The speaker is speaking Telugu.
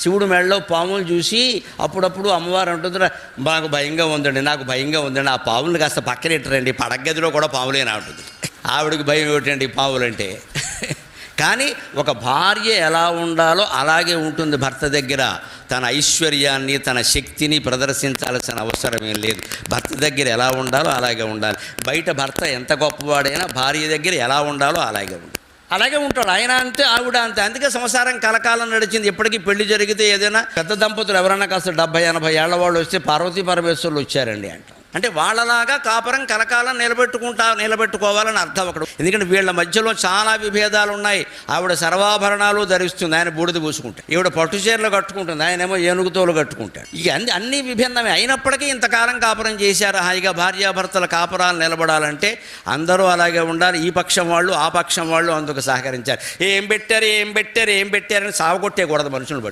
శివుడు మెడలో పాములు చూసి అప్పుడప్పుడు అమ్మవారు అంటుందిరా, మాకు భయంగా ఉందండి, నాకు భయంగా ఉందండి, ఆ పాములు కాస్త పక్కనెట్టరండి, పడగదిలో కూడా పాములేనా ఉంటుంది. ఆవిడకి భయం ఏమిటండి పాములంటే. కానీ ఒక భార్య ఎలా ఉండాలో అలాగే ఉంటుంది భర్త దగ్గర. తన ఐశ్వర్యాన్ని, తన శక్తిని ప్రదర్శించాల్సిన అవసరం ఏం లేదు. భర్త దగ్గర ఎలా ఉండాలో అలాగే ఉండాలి. బయట భర్త ఎంత గొప్పవాడైనా భార్య దగ్గర ఎలా ఉండాలో అలాగే ఉంటాడు. ఆయన అంతే, ఆవిడ అంతే. అందుకే సంసారం కలకాలం నడిచింది. ఎప్పటికీ పెళ్లి జరిగితే ఏదైనా పెద్ద దంపతులు ఎవరైనా కాస్త 70-80 ఏళ్ల వాళ్ళు వస్తే పార్వతీ పరమేశ్వరులు వచ్చారండి అంటాం. అంటే వాళ్ళలాగా కాపురం కలకాలం నిలబెట్టుకోవాలని అర్థం అక్కడ. ఎందుకంటే వీళ్ళ మధ్యలో చాలా విభేదాలు ఉన్నాయి. ఆవిడ సర్వాభరణాలు ధరిస్తుంది, ఆయన బూడిద పూసుకుంటాడు. ఈవిడ పట్టు చీరలు కట్టుకుంటుంది, ఆయనేమో ఏనుగుతోలు కట్టుకుంటాడు. ఇక అన్ని విభిన్నమే అయినప్పటికీ ఇంతకాలం కాపురం చేశారు. హాయిగా భార్యాభర్తల కాపురాలు నిలబడాలంటే అందరూ అలాగే ఉండాలి. ఈ పక్షం వాళ్ళు ఆ పక్షం వాళ్ళు అందుకు సహకరించారు. ఏం పెట్టారని సావగొట్టేయకూడదు మనుషులు బట్టి.